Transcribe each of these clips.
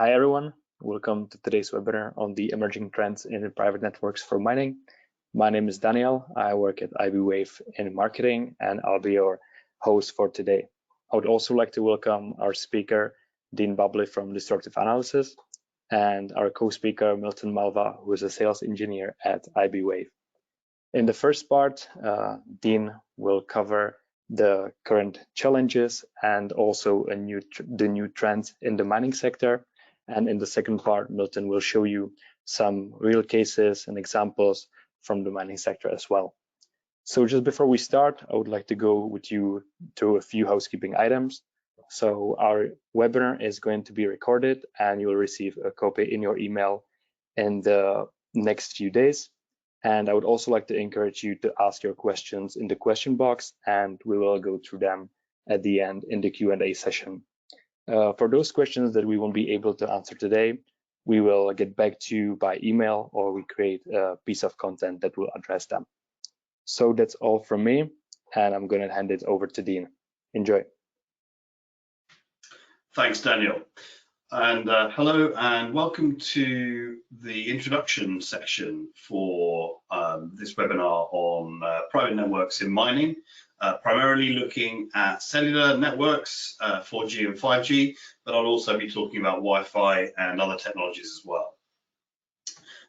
Hi everyone, welcome to today's webinar on the emerging trends in private networks for mining. My name is Daniel, I work at IBWave in marketing and I'll be your host for today. I would also like to welcome our speaker, Dean Bubley from Destructive Analysis, and our co-speaker, Milton Malva, who is a sales engineer at IBWave. In the first part, Dean will cover the current challenges and also the new trends in the mining sector. And in the second part, Milton will show you some real cases and examples from the mining sector as well. So just before we start, I would like to go with you to a few housekeeping items. So our webinar is going to be recorded and you'll receive a copy in your email in the next few days. And I would also like to encourage you to ask your questions in the question box, and we will go through them at the end in the Q&A session. For those questions that we won't be able to answer today, we will get back to you by email, or we create a piece of content that will address them. So that's all from me, and I'm going to hand it over to Dean. Enjoy. Thanks, Daniel. And hello and welcome to the introduction section for this webinar on private networks in mining, primarily looking at cellular networks, 4G and 5G, but I'll also be talking about Wi-Fi and other technologies as well.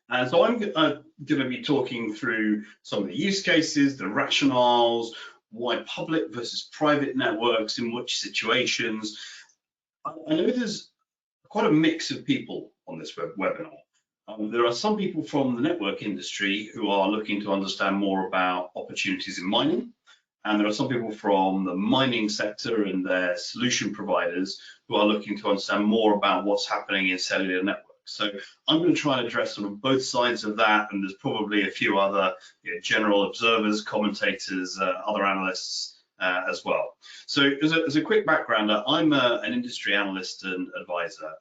And so I'm going to be talking through some of the use cases, the rationales, why public versus private networks, in which situations. I know there's quite a mix of people on this webinar. There are some people from the network industry who are looking to understand more about opportunities in mining, and there are some people from the mining sector and their solution providers who are looking to understand more about what's happening in cellular networks. So I'm going to try and address sort of both sides of that, and there's probably a few other general observers, commentators, other analysts as well. So as a quick backgrounder, I'm an industry analyst and advisor.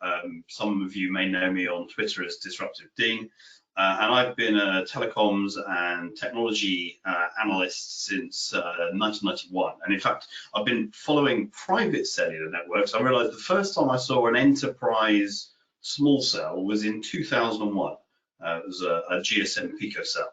Some of you may know me on Twitter as Disruptive Dean, and I've been a telecoms and technology analyst since 1991. And in fact, I've been following private cellular networks. I realized the first time I saw an enterprise small cell was in 2001. It was a GSM picocell.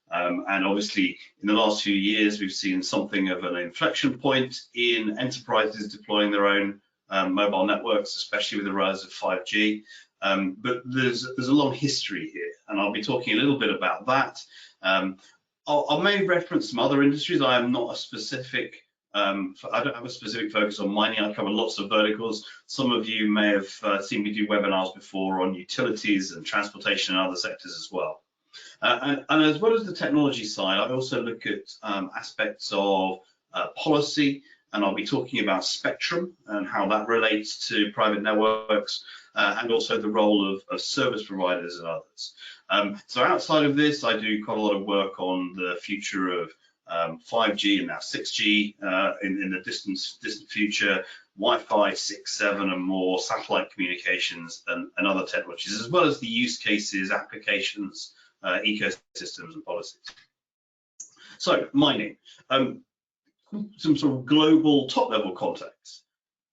And obviously, in the last few years, we've seen something of an inflection point in enterprises deploying their own mobile networks, especially with the rise of 5G. But there's a long history here, and I'll be talking a little bit about that. I may reference some other industries. I am not a specific, I don't have a specific focus on mining. I cover lots of verticals. Some of you may have seen me do webinars before on utilities and transportation and other sectors as well. And as well as the technology side, I also look at aspects of policy, and I'll be talking about spectrum and how that relates to private networks, and also the role of service providers and others. So outside of this, I do quite a lot of work on the future of 5G and now 6G in the distant future, Wi-Fi 6, 7 and more, satellite communications and other technologies, as well as the use cases, applications, ecosystems and policies. So mining, some sort of global top-level context.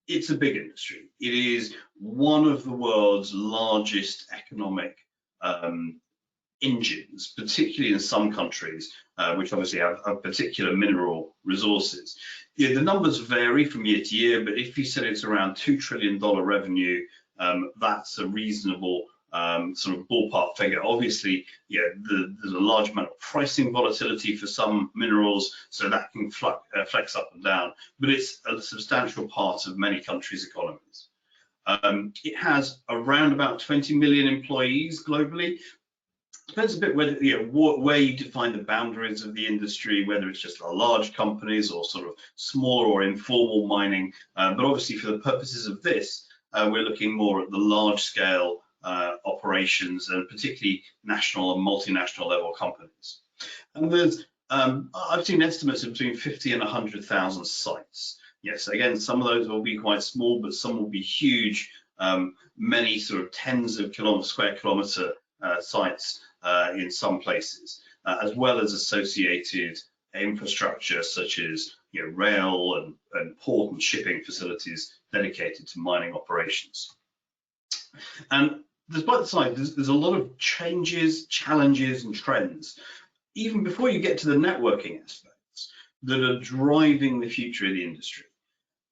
It's a big industry. It is one of the world's largest economic engines, particularly in some countries, which obviously have particular mineral resources. The numbers vary from year to year, but if you said it's around $2 trillion revenue, that's a reasonable sort of ballpark figure. Obviously, there's a large amount of pricing volatility for some minerals, so that can flex up and down, but it's a substantial part of many countries' economies. It has around about 20 million employees globally. Depends a bit whether, where you define the boundaries of the industry, whether it's just large companies or sort of smaller or informal mining. But obviously, for the purposes of this, we're looking more at the large scale operations, and particularly national and multinational level companies. And there's, I've seen estimates of between 50 and 100,000 sites. Yes, again, some of those will be quite small, but some will be huge, many sort of tens of square kilometer sites in some places, as well as associated infrastructure such as rail and port and shipping facilities dedicated to mining operations. And despite the size, there's a lot of changes, challenges, and trends, even before you get to the networking aspects, that are driving the future of the industry.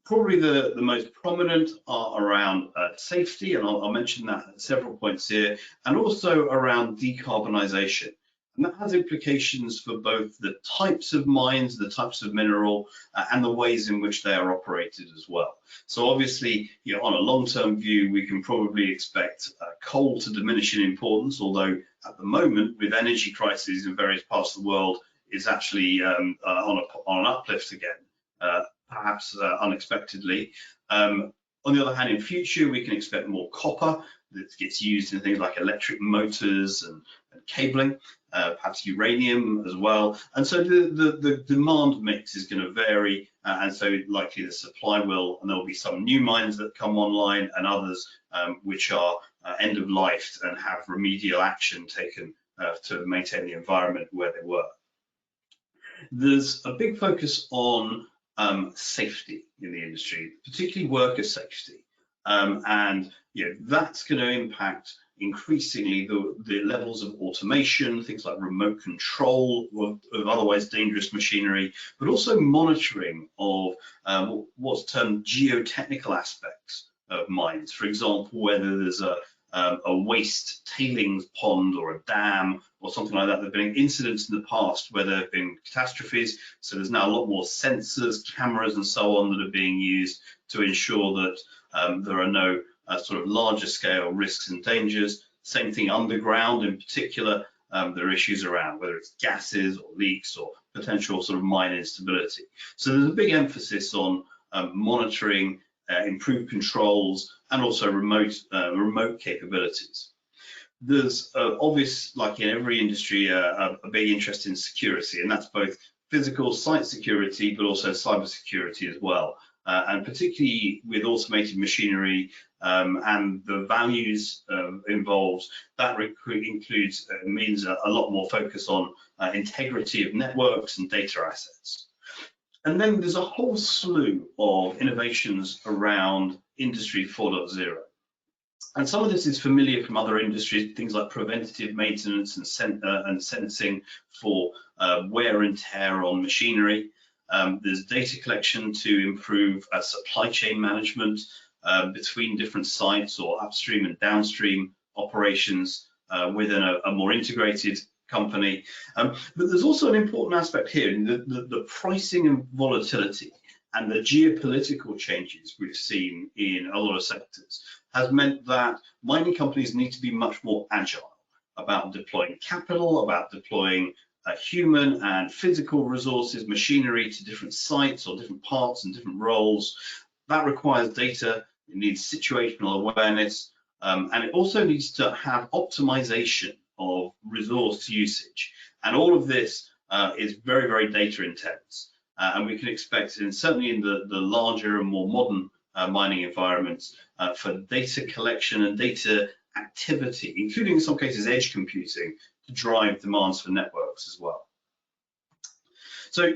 Probably the most prominent are around safety, and I'll mention that at several points here, and also around decarbonisation. And that has implications for both the types of mines, the types of mineral, and the ways in which they are operated as well. So obviously, on a long-term view, we can probably expect coal to diminish in importance, although at the moment, with energy crises in various parts of the world, is actually on an uplift again, perhaps unexpectedly. On the other hand, in future, we can expect more copper that gets used in things like electric motors and cabling, perhaps uranium as well. And so the demand mix is going to vary, and so likely the supply will, and there will be some new mines that come online and others which are end of life and have remedial action taken to maintain the environment where they were. There's a big focus on safety in the industry, particularly worker safety, and that's going to impact increasingly the levels of automation, things like remote control of otherwise dangerous machinery, but also monitoring of what's termed geotechnical aspects of mines. For example, whether there's a waste tailings pond or a dam or something like that. There have been incidents in the past where there have been catastrophes, so there's now a lot more sensors, cameras and so on that are being used to ensure that there are no sort of larger scale risks and dangers. Same thing underground in particular, there are issues around whether it's gases or leaks or potential sort of mine instability. So there's a big emphasis on monitoring, improved controls, and also remote capabilities. There's obvious, like in every industry, a big interest in security, and that's both physical site security, but also cyber security as well. And particularly with automated machinery and the values involved, that means a lot more focus on integrity of networks and data assets. And then there's a whole slew of innovations around Industry 4.0. And some of this is familiar from other industries, things like preventative maintenance and sensing for wear and tear on machinery. There's data collection to improve supply chain management between different sites or upstream and downstream operations within a more integrated company. But there's also an important aspect here, the pricing and volatility and the geopolitical changes we've seen in a lot of sectors has meant that mining companies need to be much more agile about deploying capital, about deploying human and physical resources, machinery to different sites or different parts and different roles. That requires data, it needs situational awareness, and it also needs to have optimization of resource usage. And all of this is very, very data intense. And we can expect, certainly in the larger and more modern mining environments, for data collection and data activity, including in some cases edge computing, to drive demands for networks as well. So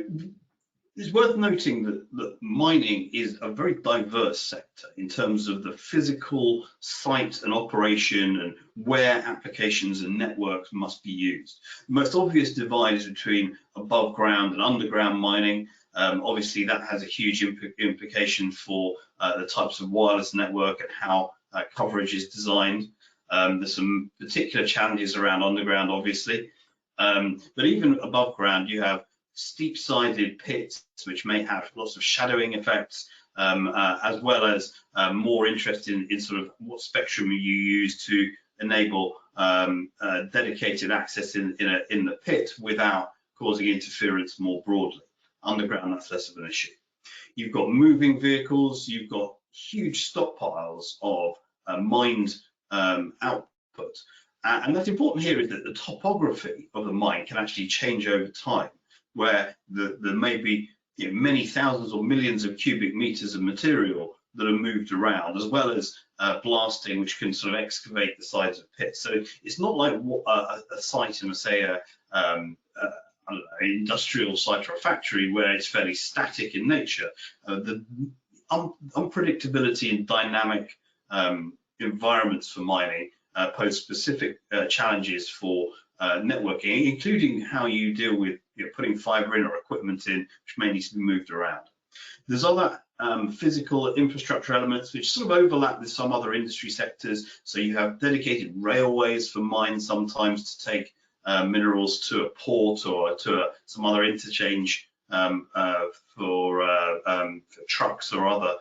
it's worth noting that mining is a very diverse sector in terms of the physical site and operation and where applications and networks must be used. The most obvious divide is between above ground and underground mining. Obviously, that has a huge implication for the types of wireless network and how coverage is designed. There's some particular challenges around underground, obviously, but even above ground, you have steep-sided pits, which may have lots of shadowing effects, as well as more interest in sort of what spectrum you use to enable dedicated access in the pit without causing interference more broadly. Underground, that's less of an issue. You've got moving vehicles, you've got huge stockpiles of mined output. And that's important here is that the topography of the mine can actually change over time, where there may be many thousands or millions of cubic meters of material that are moved around, as well as blasting, which can sort of excavate the sides of pits. So it's not like a site in, say, an industrial site or a factory where it's fairly static in nature. The unpredictability and dynamic environments for mining pose specific challenges for networking, including how you deal with putting fiber in or equipment in, which may need to be moved around. There's other physical infrastructure elements which sort of overlap with some other industry sectors. So you have dedicated railways for mines sometimes to take minerals to a port or to some other interchange for trucks or other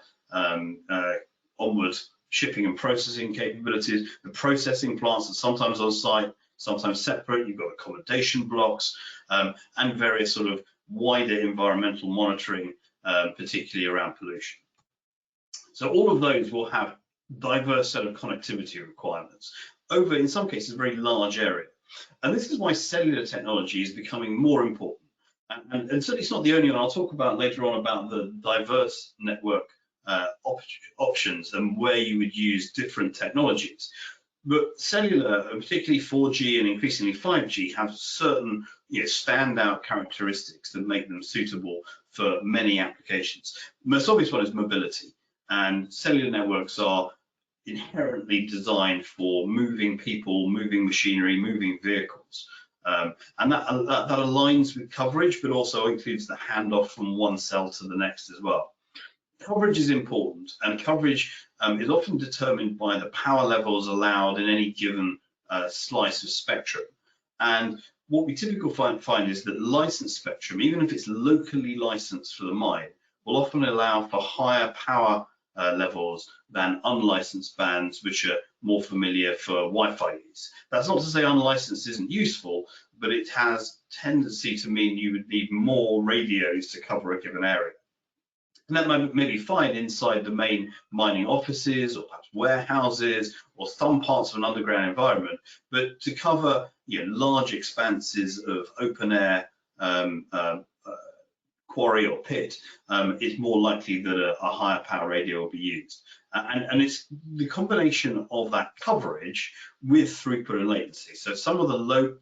onward shipping and processing capabilities. The processing plants are sometimes on site, sometimes separate. You've got accommodation blocks and various sort of wider environmental monitoring, particularly around pollution. So all of those will have diverse set of connectivity requirements over, in some cases, a very large area. And this is why cellular technology is becoming more important. And certainly it's not the only one. I'll talk about later on about the diverse network options and where you would use different technologies. But cellular, and particularly 4G and increasingly 5G, have certain standout characteristics that make them suitable for many applications. The most obvious one is mobility, and cellular networks are inherently designed for moving people, moving machinery, moving vehicles. And that aligns with coverage, but also includes the handoff from one cell to the next as well. Coverage is important, and coverage is often determined by the power levels allowed in any given slice of spectrum. And what we typically find is that licensed spectrum, even if it's locally licensed for the mine, will often allow for higher power levels than unlicensed bands, which are more familiar for Wi-Fi use. That's not to say unlicensed isn't useful, but it has tendency to mean you would need more radios to cover a given area. And that may be fine inside the main mining offices or perhaps warehouses or some parts of an underground environment, but to cover large expanses of open air quarry or pit, it's more likely that a higher power radio will be used. And it's the combination of that coverage with throughput and latency. So some of the low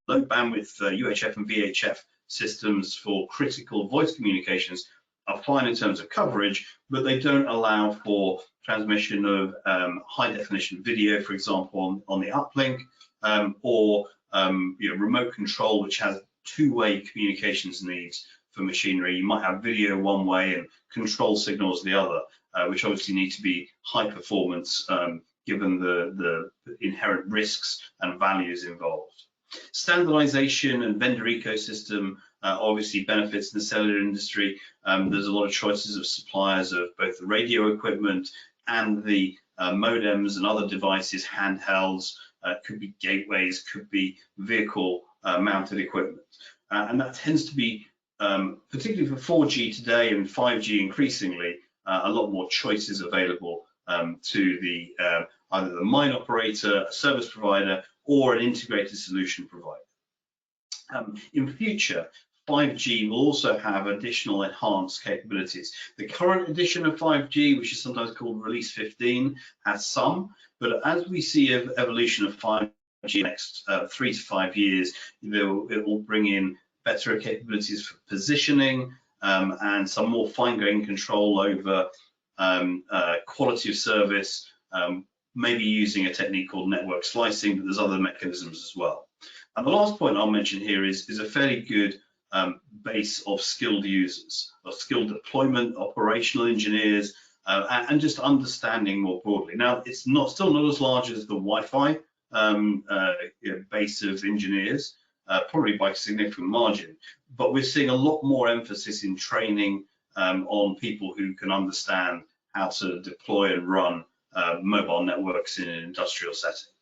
bandwidth UHF and VHF systems for critical voice communications are fine in terms of coverage, but they don't allow for transmission of high definition video, for example, on the uplink, or remote control, which has two-way communications needs for machinery. You might have video one way and control signals the other, which obviously need to be high performance given the inherent risks and values involved. Standardization and vendor ecosystem obviously benefits in the cellular industry. There's a lot of choices of suppliers of both the radio equipment and the modems and other devices, handhelds, could be gateways, could be vehicle mounted equipment. And that tends to be, particularly for 4G today and 5G increasingly, a lot more choices available to the either the mine operator, a service provider, or an integrated solution provider. In future, 5G will also have additional enhanced capabilities. The current edition of 5G, which is sometimes called Release 15, has some, but as we see evolution of 5G in the next 3 to 5 years, it will bring in better capabilities for positioning and some more fine-grained control over quality of service, maybe using a technique called network slicing, but there's other mechanisms as well. And the last point I'll mention here is a fairly good base of skilled users, of skilled deployment, operational engineers, and just understanding more broadly. Now, it's still not as large as the Wi-Fi base of engineers, probably by a significant margin, but we're seeing a lot more emphasis in training on people who can understand how to deploy and run mobile networks in an industrial setting.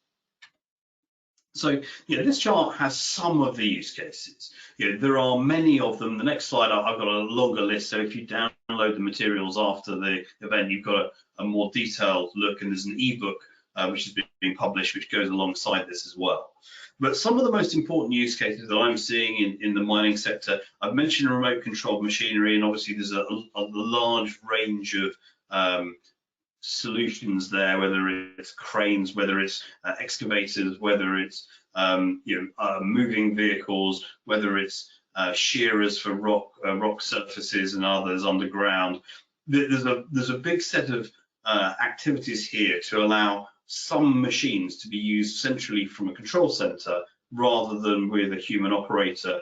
So this chart has some of the use cases. There are many of them. The next slide, I've got a longer list. So if you download the materials after the event, you've got a more detailed look, and there's an ebook which is being published, which goes alongside this as well. But some of the most important use cases that I'm seeing in the mining sector, I've mentioned remote controlled machinery, and obviously there's a large range of solutions there, whether it's cranes, whether it's excavators, whether it's moving vehicles, whether it's shearers for rock surfaces and others underground. There's a big set of activities here to allow some machines to be used centrally from a control center rather than with a human operator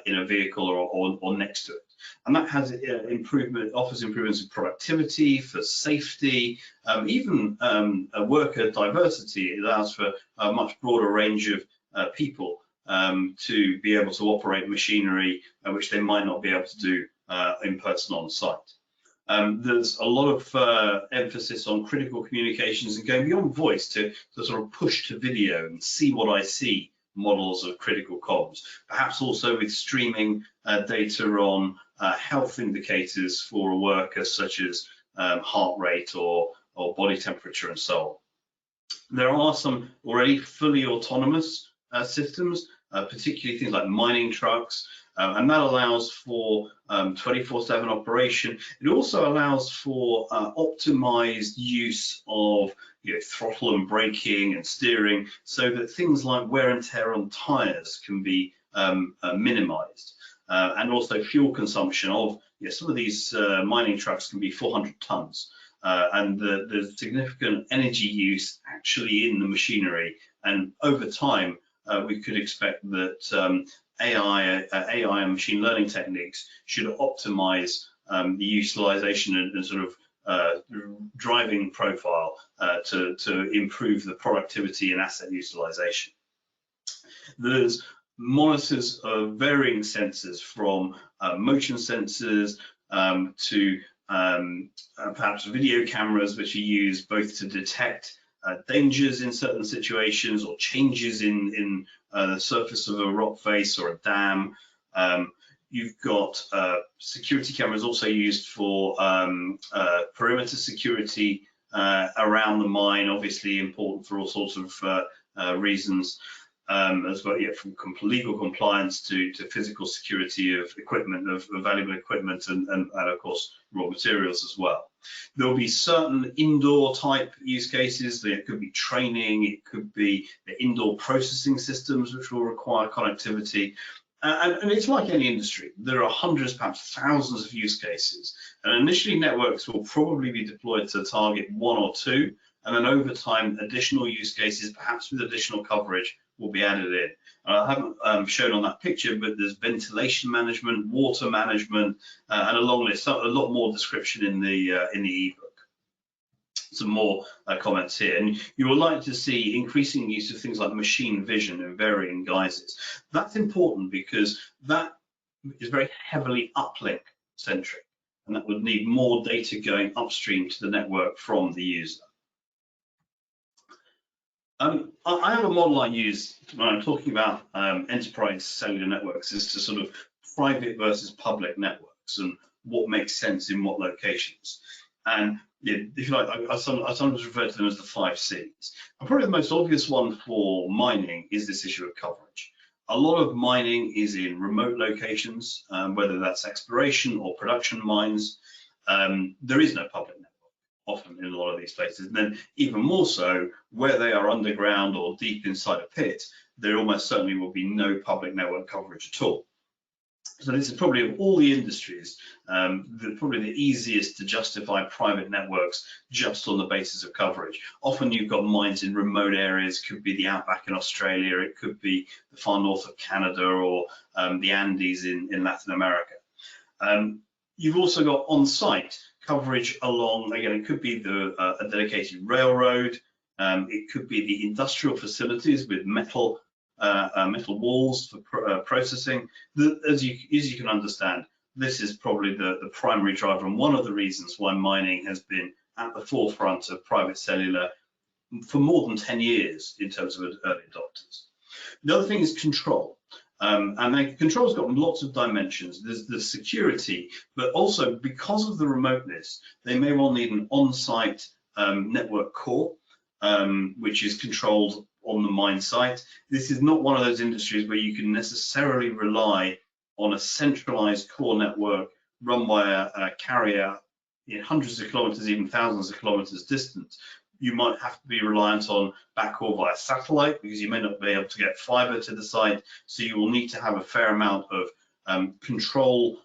in a vehicle or next to it. And that has offers improvements in productivity, for safety, even worker diversity. It allows for a much broader range of people to be able to operate machinery which they might not be able to do in person on site. There's a lot of emphasis on critical communications and going beyond voice to sort of push to video and see what I see models of critical comms, perhaps also with streaming data on health indicators for a worker, such as heart rate or body temperature and so on. There are some already fully autonomous systems, particularly things like mining trucks, and that allows for 24/7 operation. It also allows for optimized use of throttle and braking and steering, so that things like wear and tear on tires can be minimized, and also fuel consumption of some of these mining trucks can be 400 tons. And the significant energy use actually in the machinery, and over time we could expect that AI and machine learning techniques should optimize the utilization and sort of driving profile to improve the productivity and asset utilization. There's monitors of varying sensors, from motion sensors to perhaps video cameras, which are used both to detect dangers in certain situations or changes in the surface of a rock face or a dam. You've got security cameras also used for perimeter security around the mine, obviously important for all sorts of reasons, as well, from legal compliance to physical security of equipment, of valuable equipment, and of course raw materials as well. There will be certain indoor type use cases. There could be training, it could be the indoor processing systems which will require connectivity. And it's like any industry. There are hundreds, perhaps thousands of use cases. And initially networks will probably be deployed to target one or two, and then over time additional use cases, perhaps with additional coverage, will be added in. I haven't shown on that picture, but there's ventilation management, water management, and a long list, a lot more description in the ebook. Some more comments here, and you will like to see increasing use of things like machine vision in varying guises. That's important because that is very heavily uplink centric, and that would need more data going upstream to the network from the user. I have a model I use when I'm talking about enterprise cellular networks, is to sort of private versus public networks and what makes sense in what locations. And if you like, I sometimes refer to them as the 5 Cs. And probably the most obvious one for mining is this issue of coverage. A lot of mining is in remote locations, whether that's exploration or production mines. There is no public network often in a lot of these places, and then even more so where they are underground or deep inside a pit, there almost certainly will be no public network coverage at all. So this is probably, of all the industries, probably the easiest to justify private networks just on the basis of coverage. Often you've got mines in remote areas, could be the outback in Australia, it could be the far north of Canada, or the Andes in Latin America. You've also got on-site coverage along, again, it could be a dedicated railroad, it could be the industrial facilities with metal walls for processing. As you can understand, this is probably the primary driver, and one of the reasons why mining has been at the forefront of private cellular for more than 10 years in terms of early adopters. The other thing is control. And control's got lots of dimensions. There's the security, but also because of the remoteness, they may well need an on-site network core, which is controlled on the mine site. This is not one of those industries where you can necessarily rely on a centralized core network run by a carrier in hundreds of kilometers, even thousands of kilometers distant. You might have to be reliant on backhaul via satellite because you may not be able to get fiber to the site. So you will need to have a fair amount of control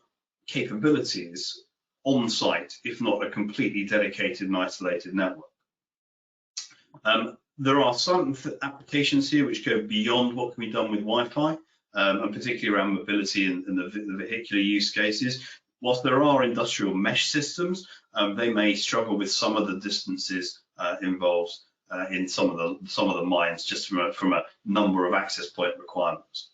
capabilities on-site, if not a completely dedicated and isolated network. There are some applications here which go beyond what can be done with Wi-Fi, and particularly around mobility and the vehicular use cases. Whilst there are industrial mesh systems, they may struggle with some of the distances involved in some of the mines, just from a number of access point requirements.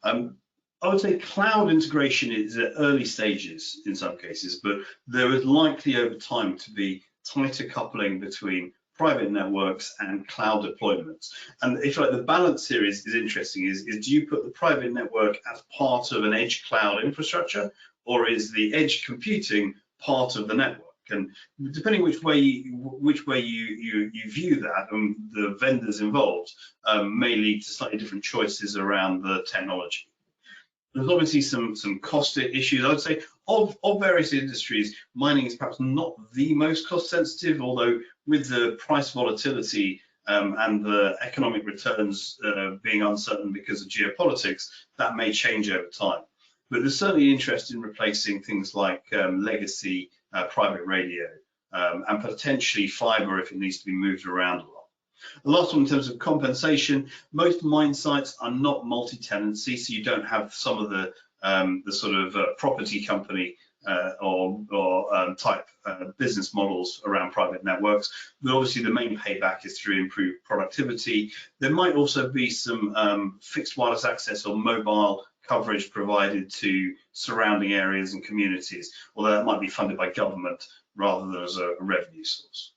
I would say cloud integration is at early stages in some cases, but there is likely over time to be tighter coupling between private networks and cloud deployments. And if like the balance here is interesting, is do you put the private network as part of an edge cloud infrastructure, or is the edge computing part of the network? And depending which way you view that, and the vendors involved may lead to slightly different choices around the technology. There's obviously some cost issues. I would say of various industries, mining is perhaps not the most cost sensitive, although with the price volatility and the economic returns being uncertain because of geopolitics, that may change over time. But there's certainly interest in replacing things like legacy private radio and potentially fiber if it needs to be moved around a lot. The last one, in terms of compensation, most mine sites are not multi-tenancy, so you don't have some of the sort of property company or type business models around private networks. But obviously the main payback is through improved productivity. There might also be some fixed wireless access or mobile coverage provided to surrounding areas and communities, although that might be funded by government rather than as a revenue source.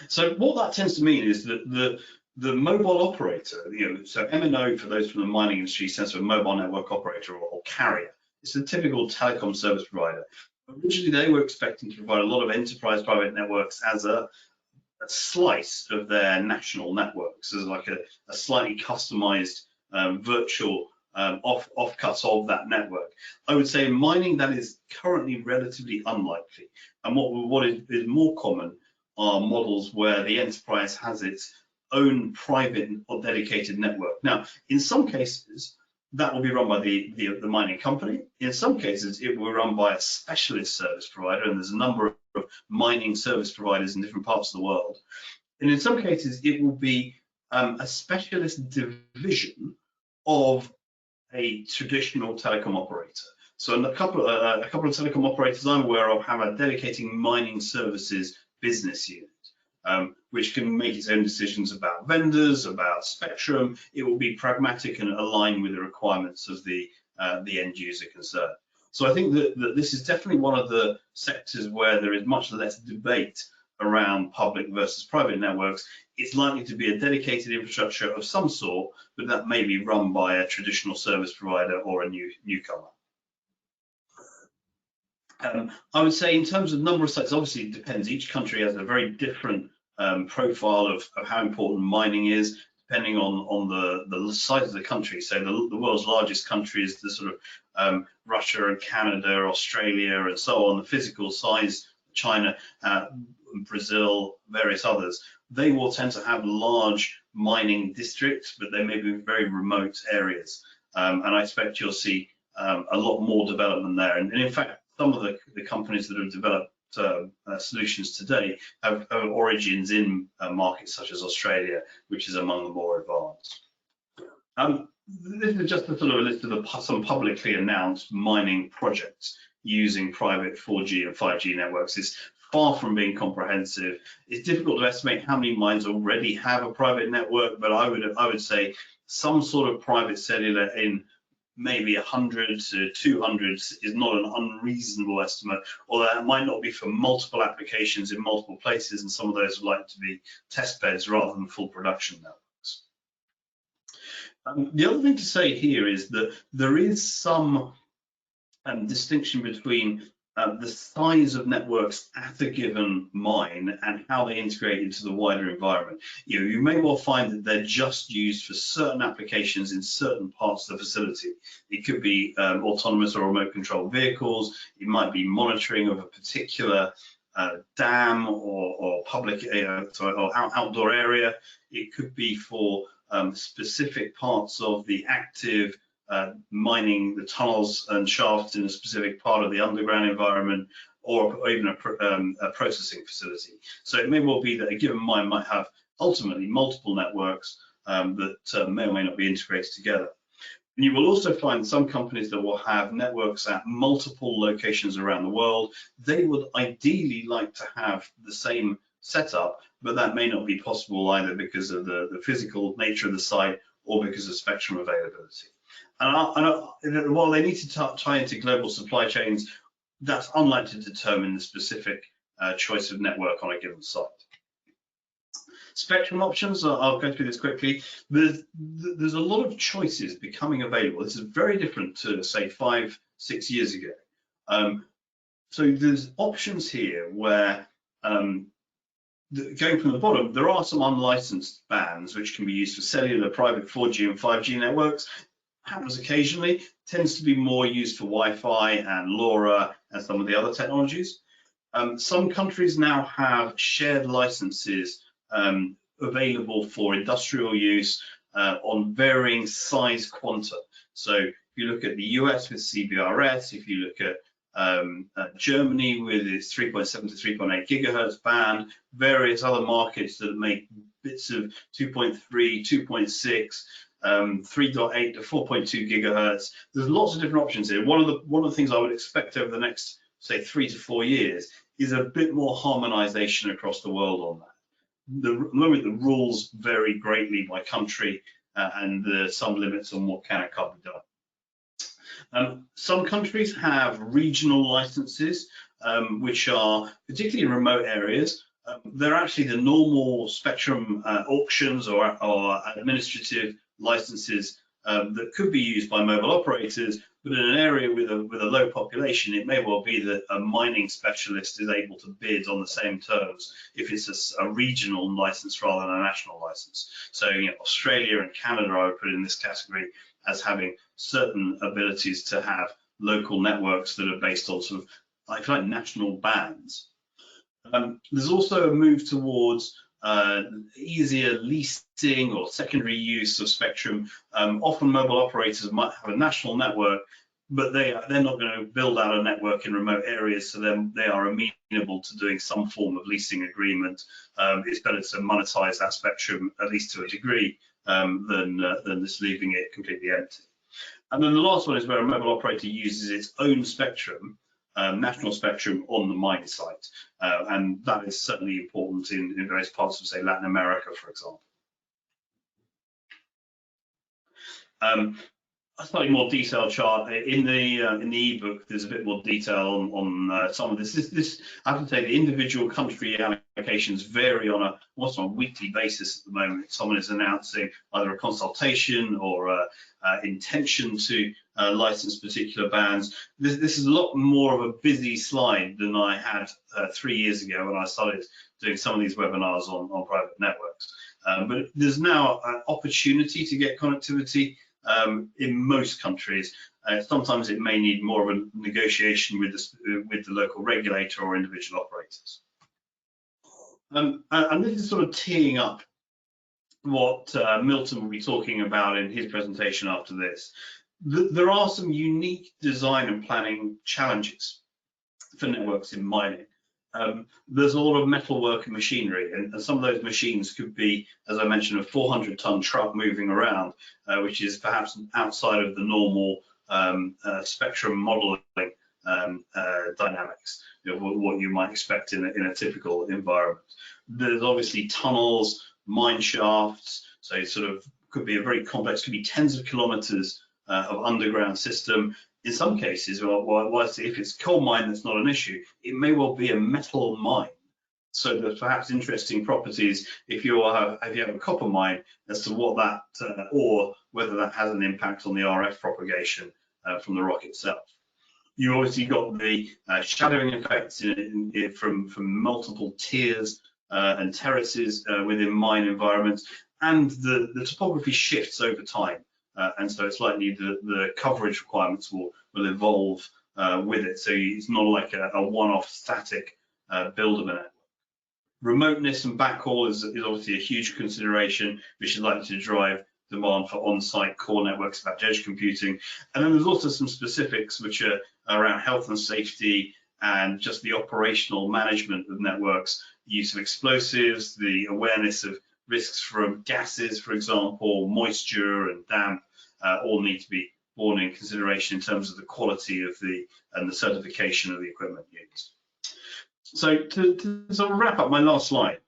So what that tends to mean is that the mobile operator, so MNO, for those from the mining industry, stands for mobile network operator or carrier. It's a typical telecom service provider. Originally, they were expecting to provide a lot of enterprise private networks as a slice of their national networks, as like a slightly customized virtual offcuts of that network. I would say in mining that is currently relatively unlikely, and what is more common are models where the enterprise has its own private or dedicated network. Now, in some cases, that will be run by the mining company. In some cases, it will be run by a specialist service provider, and there's a number of mining service providers in different parts of the world. And in some cases, it will be a specialist division of a traditional telecom operator. So a couple of telecom operators I'm aware of have a dedicated mining services business unit, which can make its own decisions about vendors, about spectrum. It will be pragmatic and aligned with the requirements of the end user concerned. So I think that this is definitely one of the sectors where there is much less debate around public versus private networks. It's likely to be a dedicated infrastructure of some sort, but that may be run by a traditional service provider or a newcomer. I would say in terms of number of sites, obviously it depends. Each country has a very different profile of how important mining is, depending on the size of the country. So the world's largest country is the sort of Russia and Canada, Australia, and so on. The physical size, China, Brazil, various others, they will tend to have large mining districts, but they may be very remote areas. And I expect you'll see a lot more development there. And in fact, some of the companies that have developed solutions today have origins in markets such as Australia, which is among the more advanced. This is just a sort of a list of some publicly announced mining projects using private 4G and 5G networks. It's far from being comprehensive. It's difficult to estimate how many mines already have a private network, but I would say some sort of private cellular in maybe 100 to 200 is not an unreasonable estimate, although that might not be for multiple applications in multiple places, and some of those would like to be test beds rather than full production networks. The other thing to say here is that there is some distinction between the size of networks at a given mine and how they integrate into the wider environment. You may well find that they're just used for certain applications in certain parts of the facility. It could be autonomous or remote controlled vehicles. It might be monitoring of a particular dam or public or outdoor area. It could be for specific parts of the active mining the tunnels and shafts in a specific part of the underground environment, or even a processing facility. So it may well be that a given mine might have ultimately multiple networks that may or may not be integrated together. And you will also find some companies that will have networks at multiple locations around the world. They would ideally like to have the same setup, but that may not be possible either because of the physical nature of the site or because of spectrum availability. And while they need to tie into global supply chains, that's unlikely to determine the specific choice of network on a given site. Spectrum options, I'll go through this quickly. There's a lot of choices becoming available. This is very different to, say, 5-6 years ago. So there's options here where, going from the bottom, there are some unlicensed bands which can be used for cellular, private 4G and 5G networks. Happens occasionally, tends to be more used for Wi-Fi and LoRa and some of the other technologies. Some countries now have shared licenses available for industrial use on varying size quanta. So if you look at the US with CBRS, if you look at Germany with its 3.7 to 3.8 gigahertz band, various other markets that make bits of 2.3, 2.6, 3.8 to 4.2 gigahertz. There's lots of different options here. One of the things I would expect over the next, say, 3 to 4 years is a bit more harmonization across the world on that. At the moment, the rules vary greatly by country, and there's some limits on what can and can't be done. Some countries have regional licenses, which are particularly in remote areas. They're actually the normal spectrum auctions or administrative licenses that could be used by mobile operators, but in an area with a low population, it may well be that a mining specialist is able to bid on the same terms if it's a regional license rather than a national license. So, you know, Australia and Canada I would put in this category as having certain abilities to have local networks that are based on sort of like national bands. There's also a move towards easier leasing or secondary use of spectrum. Often mobile operators might have a national network, but they're not going to build out a network in remote areas, so then they are amenable to doing some form of leasing agreement. It's better to monetize that spectrum, at least to a degree, than just leaving it completely empty. And then the last one is where a mobile operator uses its own spectrum, national spectrum, on the mine site, and that is certainly important in various parts of, say, Latin America, for example. A slightly more detailed chart in the ebook. There's a bit more detail on some of this. I have to say, the individual country allocations vary on almost on a weekly basis at the moment. Someone is announcing either a consultation or intention to license particular bands. This is a lot more of a busy slide than I had 3 years ago when I started doing some of these webinars on private networks. But there's now an opportunity to get connectivity in most countries. Sometimes it may need more of a negotiation with the local regulator or individual operators. And this is sort of teeing up what Milton will be talking about in his presentation after this. There are some unique design and planning challenges for networks in mining. There's a lot of metalwork and machinery, and some of those machines could be, as I mentioned, a 400-ton truck moving around, which is perhaps outside of the normal spectrum modeling dynamics, you know, what you might expect in a typical environment. There's obviously tunnels, mine shafts, so it sort of could be a very complex, could be tens of kilometers of underground system. In some cases, if it's coal mine, that's not an issue. It may well be a metal mine. So there's perhaps interesting properties if you have a copper mine as to what that, or whether that has an impact on the RF propagation from the rock itself. You obviously got the shadowing effects from multiple tiers and terraces within mine environments, and the topography shifts over time. And so it's likely that the coverage requirements will evolve with it. So it's not like a one-off static build of a network. Remoteness and backhaul is obviously a huge consideration, which is likely to drive demand for on-site core networks about edge computing. And then there's also some specifics which are around health and safety and just the operational management of networks, use of explosives, the awareness of risks from gases, for example, moisture and damp, all need to be borne in consideration in terms of the quality of the certification of the equipment used. So to sort of wrap up my last slide,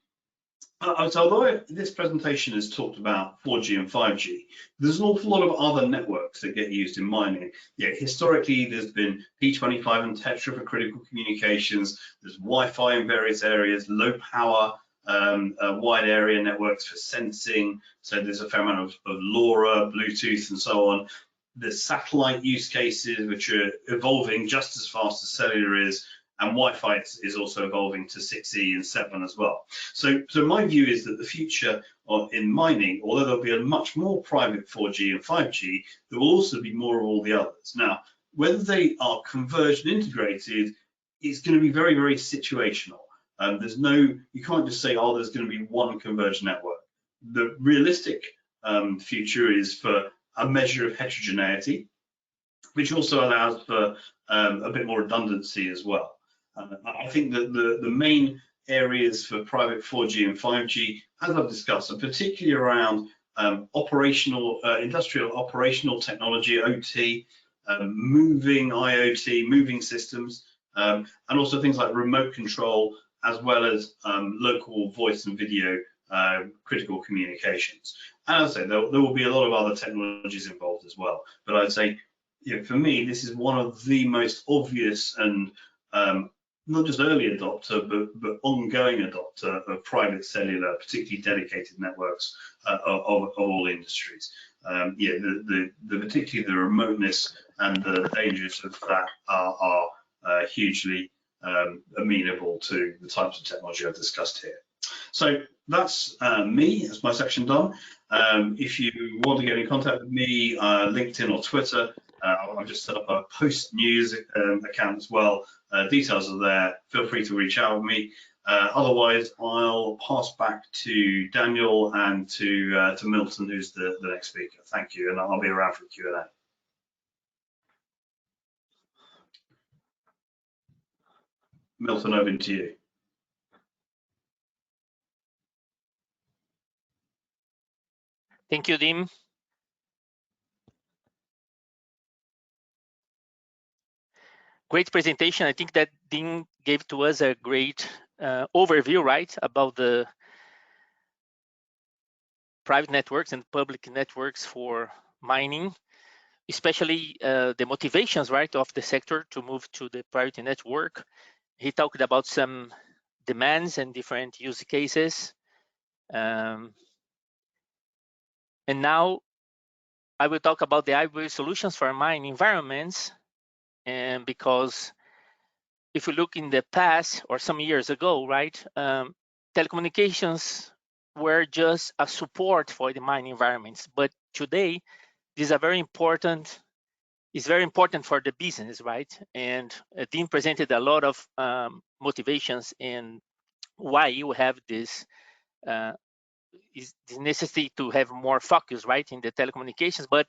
so although this presentation has talked about 4G and 5G, there's an awful lot of other networks that get used in mining. Yeah, historically, there's been P25 and Tetra for critical communications. There's Wi-Fi in various areas, low power, wide area networks for sensing. So there's a fair amount of LoRa, Bluetooth, and so on. There's satellite use cases, which are evolving just as fast as cellular is. And Wi-Fi is also evolving to 6E and 7 as well. So my view is that the future in mining, although there'll be a much more private 4G and 5G, there will also be more of all the others. Now, whether they are converged and integrated is going to be very, very situational. You can't just say, oh, there's going to be one converged network. The realistic future is for a measure of heterogeneity, which also allows for a bit more redundancy as well. I think that the main areas for private 4G and 5G, as I've discussed, are particularly around industrial operational technology, OT, moving IoT, moving systems, and also things like remote control, as well as local voice and video critical communications. And as I say, there will be a lot of other technologies involved as well. But I'd say, for me, this is one of the most obvious and not just early adopter, but ongoing adopter of private cellular, particularly dedicated networks of all industries. Particularly the remoteness and the dangers of that are hugely amenable to the types of technology I've discussed here. So that's me, that's my section done. If you want to get in contact with me, LinkedIn or Twitter, I've just set up a post news account as well. Details are there. Feel free to reach out with me. Otherwise, I'll pass back to Daniel and to Milton, who's the next speaker. Thank you, and I'll be around for Q&A. Milton, over to you. Thank you, Dim. Great presentation. I think that Dim gave to us a great overview, right, about the private networks and public networks for mining, especially the motivations, right, of the sector to move to the private network. He talked about some demands and different use cases. And now I will talk about the IBA solutions for mining environments. And because if you look in the past or some years ago, right, telecommunications were just a support for the mining environments. But today, these are very important. It's very important for the business, right? And Dean presented a lot of motivations and why you have this is the necessity to have more focus, right, in the telecommunications. But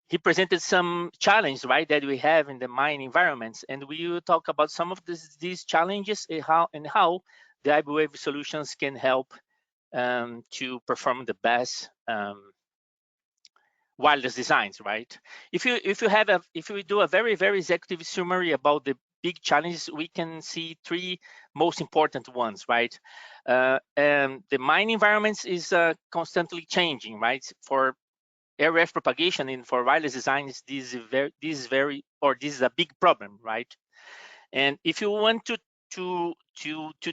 he presented some challenges, right, that we have in the mine environments, and we will talk about some of these challenges and how the IBWave solutions can help to perform the best wireless designs, right? If we do a very executive summary about the big challenges, we can see three most important ones, right? And the mine environments is constantly changing, right? For RF propagation and for wireless designs, this is a big problem, right? And if you want to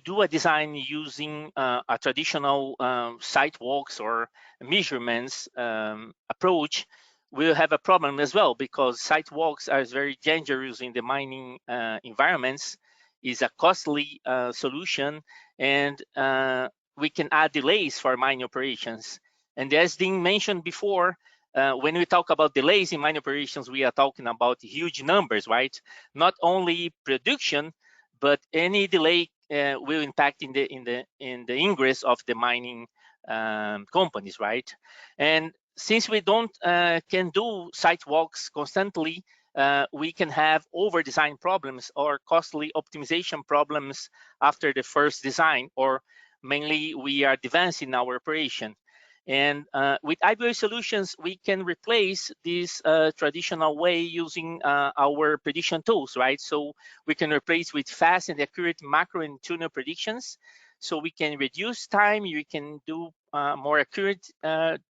do a design using a traditional site walks or measurements approach, we'll have a problem as well, because site walks are very dangerous in the mining environments. Is a costly solution, and we can add delays for mining operations. And as Dean mentioned before, when we talk about delays in mine operations, we are talking about huge numbers, right? Not only production, but any delay will impact in the ingress of the mining companies, right? And since we don't can do site walks constantly, we can have over design problems or costly optimization problems after the first design, or mainly we are advanced in our operation. And with IBOA solutions, we can replace this traditional way using our prediction tools, right? So we can replace with fast and accurate macro and tuner predictions. So we can reduce time, you can do more accurate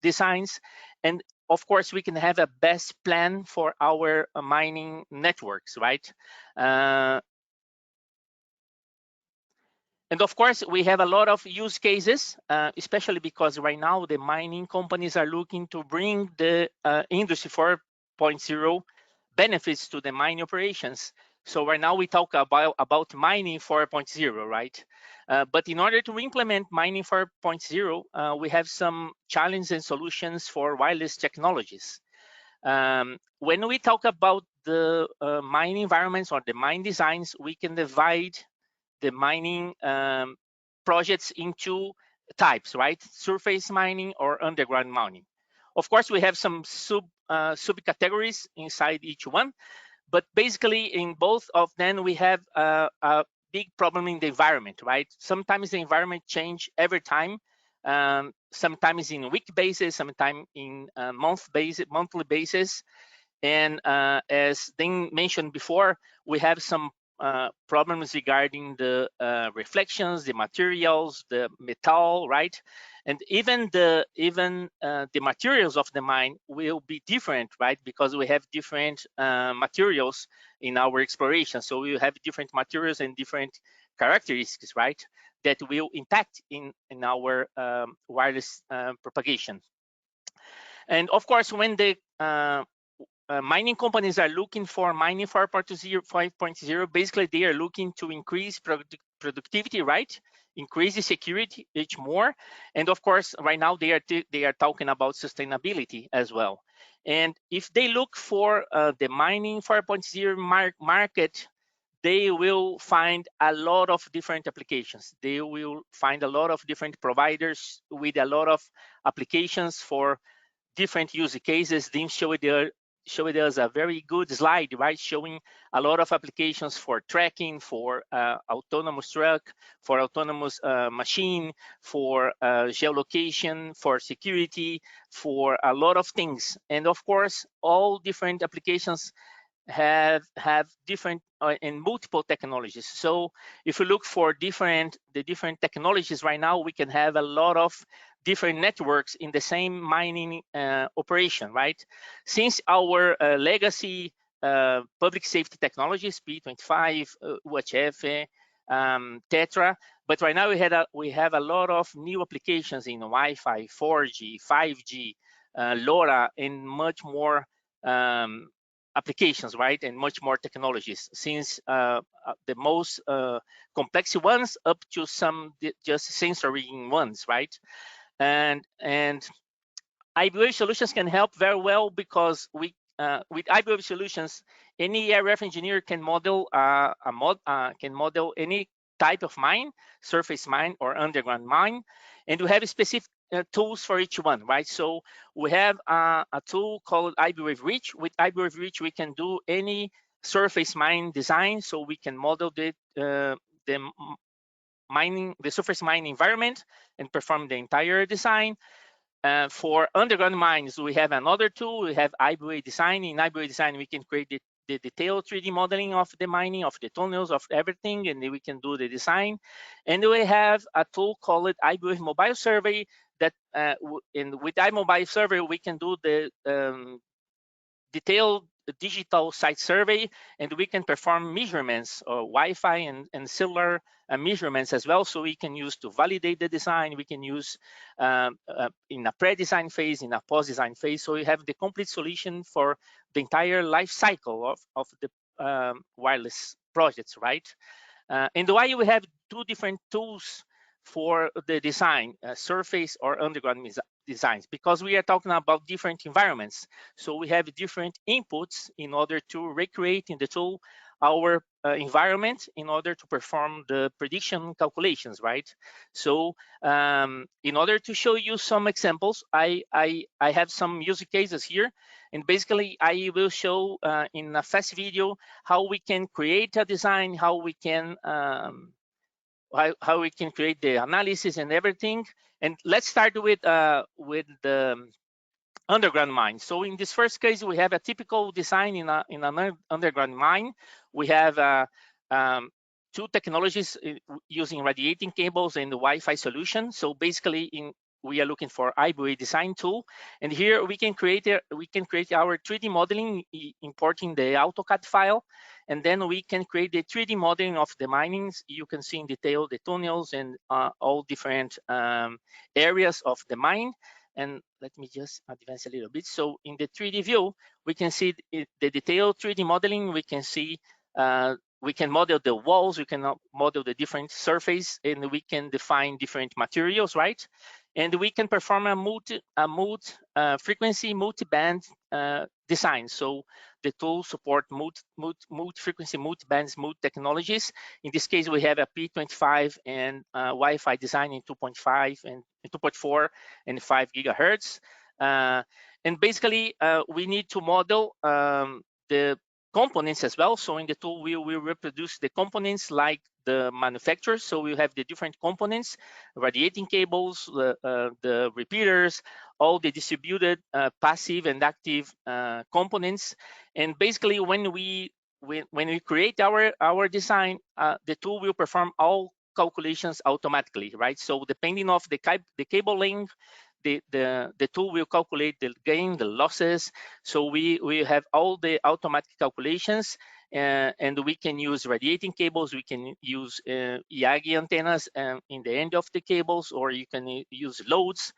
designs, and of course we can have a best plan for our mining networks, right? And of course, we have a lot of use cases, especially because right now the mining companies are looking to bring the Industry 4.0 benefits to the mining operations. So right now we talk about mining 4.0, right? But in order to implement mining 4.0, we have some challenges and solutions for wireless technologies. When we talk about the mine environments or the mine designs, we can divide the mining projects into types, right? Surface mining or underground mining. Of course, we have some subcategories inside each one, but basically in both of them, we have a big problem in the environment, right? Sometimes the environment change every time, sometimes in a week basis, sometimes in a monthly basis. And as Ding mentioned before, we have some problems regarding the reflections, the materials, the metal, right? And even the materials of the mine will be different, right? Because we have different materials in our exploration. So we have different materials and different characteristics, right? That will impact in our wireless propagation. And of course, when the mining companies are looking for mining 5.0, basically they are looking to increase productivity, right? Increase the security much more. And of course, right now they are talking about sustainability as well. And if they look for the mining 4.0 market, they will find a lot of different applications. They will find a lot of different providers with a lot of applications for different use cases. Dean showed us a very good slide, right, showing a lot of applications for tracking, for autonomous truck, for autonomous machine, for geolocation, for security, for a lot of things. And of course, all different applications have different and multiple technologies. So if we look for the different technologies right now, we can have a lot of different networks in the same mining operation, right? Since our legacy public safety technologies, P25, UHF, Tetra, but right now we have a lot of new applications in Wi-Fi, 4G, 5G, LoRa, and much more applications, right? And much more technologies, since the most complex ones up to some just sensory ones, right? And IBOA solutions can help very well, because we with IBOA solutions, any aircraft engineer can model can model any type of mine, surface mine or underground mine, and we have specific tools for each one, right? So we have a tool called IBOA Reach. With IBOA Reach, we can do any surface mine design, so we can model the surface mine environment and perform the entire design. For underground mines, we have another tool. We have IBOA Design. In IBOA Design, we can create the detailed 3D modeling of the mining, of the tunnels, of everything, and then we can do the design. And we have a tool called IBOA Mobile Survey that, with iMobile Survey, we can do the detailed digital site survey, and we can perform measurements, Wi-Fi and cellular measurements as well. So we can use to validate the design. We can use in a pre-design phase, in a post-design phase. So we have the complete solution for the entire life cycle of the wireless projects, right? And why we have two different tools for the design, surface or underground designs, because we are talking about different environments. So we have different inputs in order to recreate in the tool our environment in order to perform the prediction calculations, right? So in order to show you some examples, I have some use cases here, and basically I will show in a fast video how we can create a design, how we can create the analysis and everything. And let's start with the underground mine. So in this first case, we have a typical design in an underground mine. We have two technologies using radiating cables and the Wi-Fi solution. So basically, we are looking for IBA design tool, and here we can create our 3D modeling, importing the AutoCAD file, and then we can create the 3D modeling of the minings. You can see in detail the tunnels and all different areas of the mine. And let me just advance a little bit. So in the 3D view, we can see the detailed 3D modeling. We can see, we can model the walls, we can model the different surface, and we can define different materials, right? And we can perform a multi-frequency, multi-band design. So the tool support multi-frequency, multi-bands, multi-technologies. In this case, we have a P25 and Wi-Fi design in 2.5 and 2.4 and 5 gigahertz. And basically, we need to model the components as well. So in the tool, we will reproduce the components like the manufacturer. So we have the different components, radiating cables, the repeaters, all the distributed passive and active components. And basically, when we create our design, the tool will perform all calculations automatically, right? So depending of the cable length, the tool will calculate the gain, the losses. So we have all the automatic calculations, and we can use radiating cables. We can use Yagi antennas in the end of the cables, or you can use loads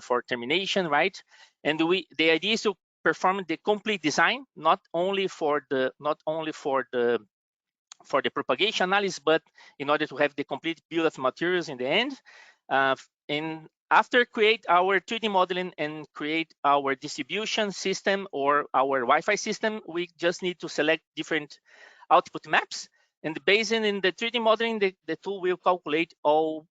for termination, right? And the idea is to perform the complete design, not only for the propagation analysis, but in order to have the complete bill of materials in the end. And after create our 3D modeling and create our distribution system or our Wi-Fi system, we just need to select different output maps. And based in the 3D modeling, the tool will calculate all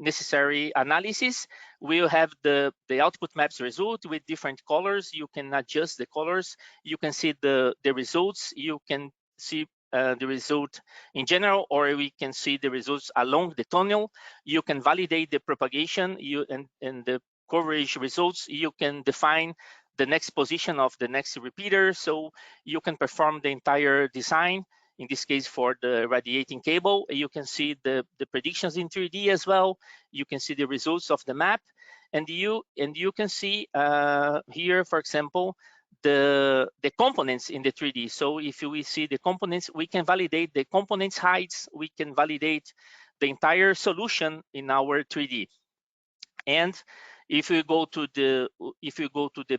necessary analysis. We'll have the output maps result with different colors. You can adjust the colors. You can see the results. You can see the result in general, or we can see the results along the tunnel. You can validate the propagation and the coverage results. You can define the next position of the next repeater, so you can perform the entire design. In this case, for the radiating cable, you can see the predictions in 3D as well. You can see the results of the map, and you can see here, for example, the components in the 3D. So if we see the components, we can validate the components heights. We can validate the entire solution in our 3D. And if you go to the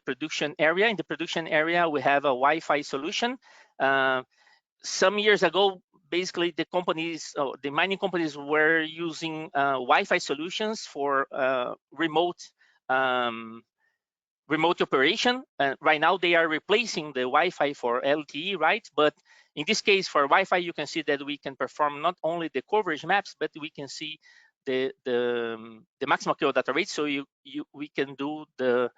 production area, in the production area, we have a Wi-Fi solution. Some years ago, basically the mining companies were using Wi-Fi solutions for remote operation. Right now they are replacing the Wi-Fi for LTE, right? But in this case, for Wi-Fi, you can see that we can perform not only the coverage maps, but we can see the maximum kill data rate. So we can do the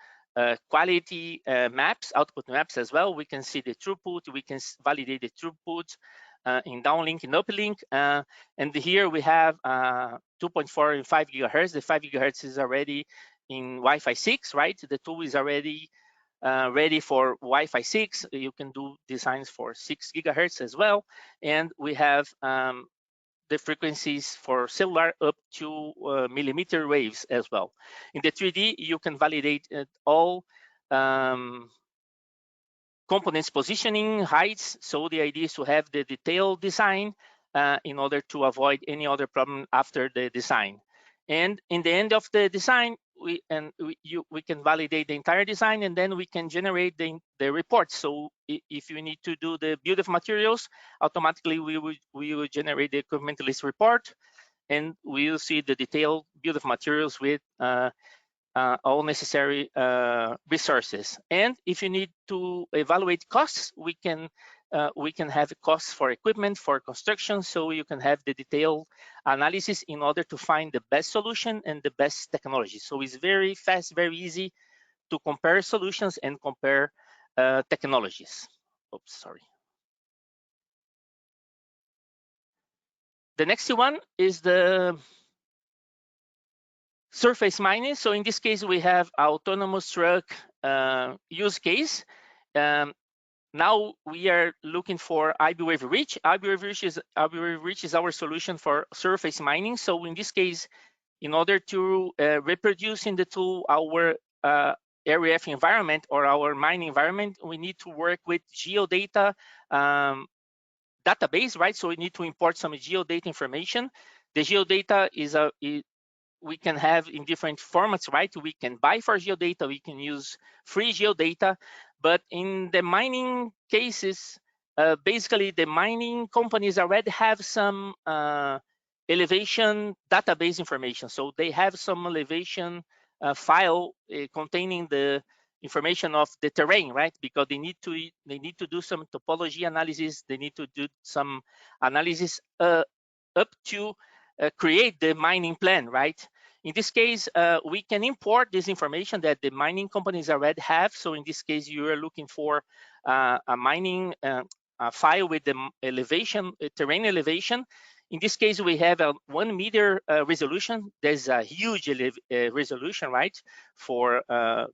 quality maps, output maps as well. We can see the throughput. We can validate the throughput in downlink and uplink. And here we have 2.4 and 5 gigahertz. The 5 gigahertz is already in Wi-Fi 6, right? The tool is already ready for Wi-Fi 6. You can do designs for 6 gigahertz as well. And we have the frequencies for cellular up to millimeter waves as well. In the 3D, you can validate all components positioning, heights. So the idea is to have the detailed design in order to avoid any other problem after the design. And in the end of the design, we can validate the entire design, and then we can generate the reports. So if you need to do the build of materials, automatically we will generate the equipment list report, and we will see the detailed build of materials with all necessary resources. And if you need to evaluate costs, we can we can have costs for equipment, for construction, so you can have the detailed analysis in order to find the best solution and the best technology. So it's very fast, very easy to compare solutions and compare technologies. Oops, sorry. The next one is the surface mining. So in this case, we have autonomous truck use case. Now we are looking for IBWave Reach. IBWave Reach is our solution for surface mining. So in this case, in order to reproduce in the tool our RAF environment or our mining environment, we need to work with geodata database, right? So we need to import some geodata information. The geodata we can have in different formats, right? We can buy for geodata, we can use free geodata, but in the mining cases, basically the mining companies already have some elevation database information. So they have some elevation file containing the information of the terrain, right? Because they need to do some topology analysis, they need to do some analysis up to create the mining plan, right? In this case, we can import this information that the mining companies already have. So in this case, you are looking for a mining file with the elevation, terrain elevation. In this case, we have a 1 meter resolution. There's a huge resolution, right, for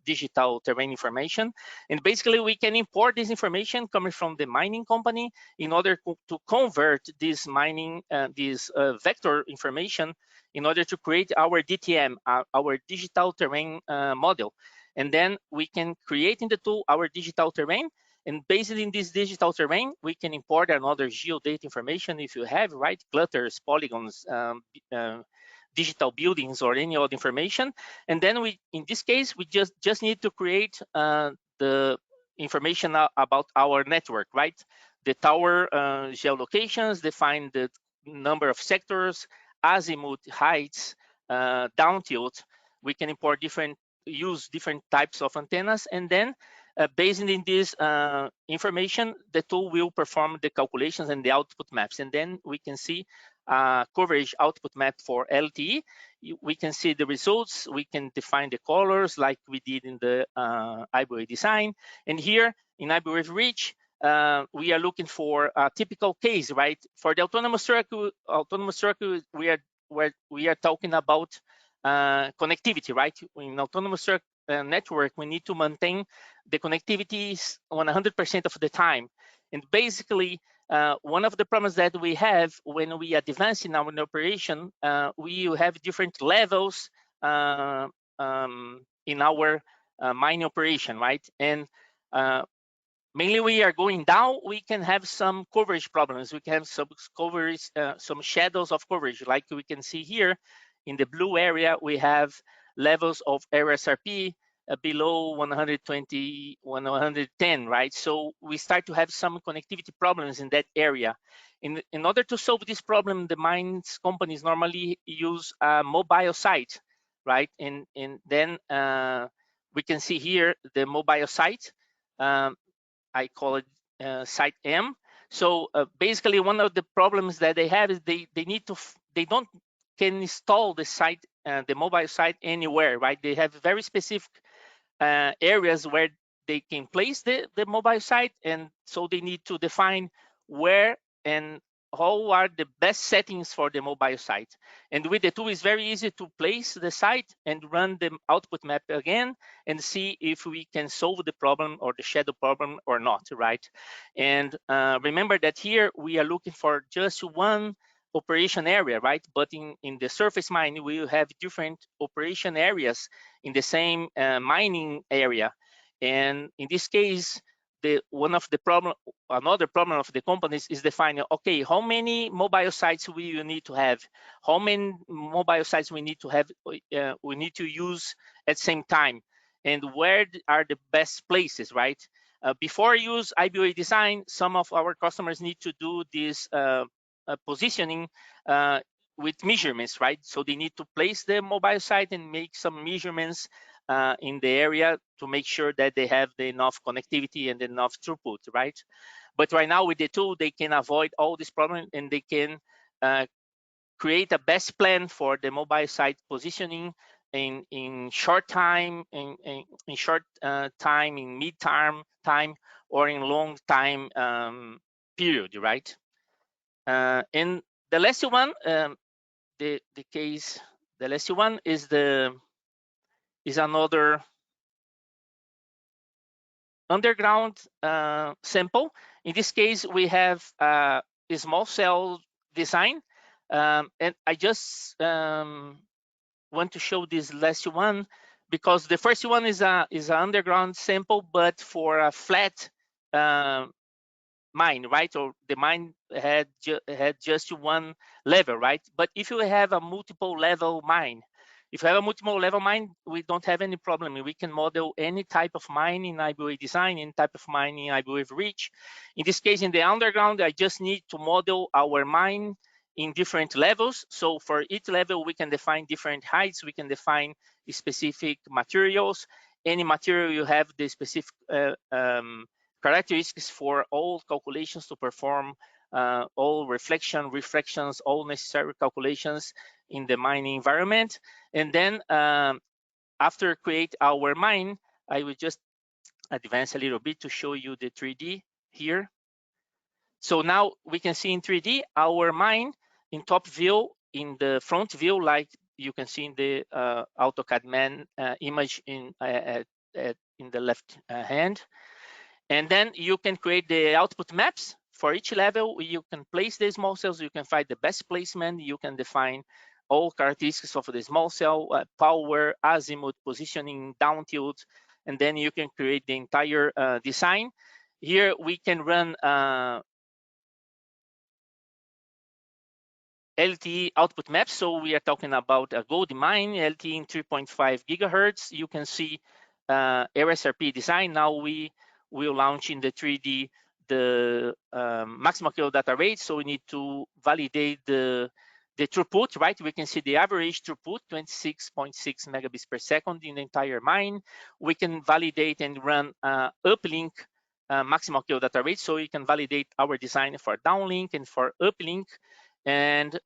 digital terrain information. And basically, we can import this information coming from the mining company in order to convert this mining, this vector information in order to create our DTM, our digital terrain model. And then we can create in the tool our digital terrain. And based in this digital terrain, we can import another geodata information if you have, right? Clutters, polygons, digital buildings, or any other information. And then in this case, we just need to create the information about our network, right? The tower geolocations, define the number of sectors, azimuth, heights, down tilt. We can import use different types of antennas, and then based in this information, the tool will perform the calculations and the output maps. And then we can see coverage output map for LTE. We can see the results. We can define the colors like we did in the IBWave design. And here in IBWave Reach, we are looking for a typical case, right? For the autonomous truck, we are talking about connectivity, right? In autonomous truck network, we need to maintain the connectivity 100% of the time. And basically, one of the problems that we have when we advance in our operation, we have different levels in our mining operation, right? And mainly we are going down, we can have some coverage problems. We can have some coverage, some shadows of coverage, like we can see here in the blue area, we have levels of RSRP below 120, 110, right? So we start to have some connectivity problems in that area. In order to solve this problem, the mines companies normally use a mobile site, right? And then we can see here the mobile site. I call it site M. So basically, one of the problems that they have is they don't can install the site, the mobile site anywhere, right? They have very specific areas where they can place the mobile site, and so they need to define where and how are the best settings for the mobile site. And with the tool, it's very easy to place the site and run the output map again and see if we can solve the problem or the shadow problem or not, right? And remember that here we are looking for just one operation area, right? But in the surface mine, we will have different operation areas in the same mining area. And in this case, another problem of the companies is defining, okay, how many mobile sites we will need to have, how many mobile sites we need to have, we need to use at the same time, and where are the best places, right? Before use IBWave design, some of our customers need to do this positioning with measurements, right? So they need to place the mobile site and make some measurements in the area to make sure that they have enough connectivity and enough throughput, right? But right now with the tool, they can avoid all this problem, and they can create a best plan for the mobile site positioning in short time, in short time, in mid-term time, or in long time period, right? And the last one, the last one is another underground sample. In this case, we have a small cell design, and I just want to show this last one because the first one is an underground sample, but for a flat mine, right? Or the mine had just one level, right? But if you have a multiple level mine, we don't have any problem. We can model any type of mine in IBWave design, any type of mine in IBWave reach. In this case, in the underground, I just need to model our mine in different levels. So for each level, we can define different heights. We can define specific materials. Any material you have the specific characteristics for all calculations to perform all reflections, all necessary calculations in the mining environment. And then after create our mine, I will just advance a little bit to show you the 3D here. So now we can see in 3D our mine in top view, in the front view, like you can see in the AutoCAD man image in the left hand. And then you can create the output maps for each level. You can place the small cells. You can find the best placement. You can define all characteristics of the small cell, power, azimuth, positioning, down tilt, and then you can create the entire design. Here we can run LTE output maps. So we are talking about a gold mine, LTE in 3.5 gigahertz. You can see RSRP design. Now we will launch in the 3D the maximum kilo data rate. So we need to validate the throughput, right? We can see the average throughput, 26.6 megabits per second in the entire mine. We can validate and run uplink maximum kilo data rate. So we can validate our design for downlink and for uplink. And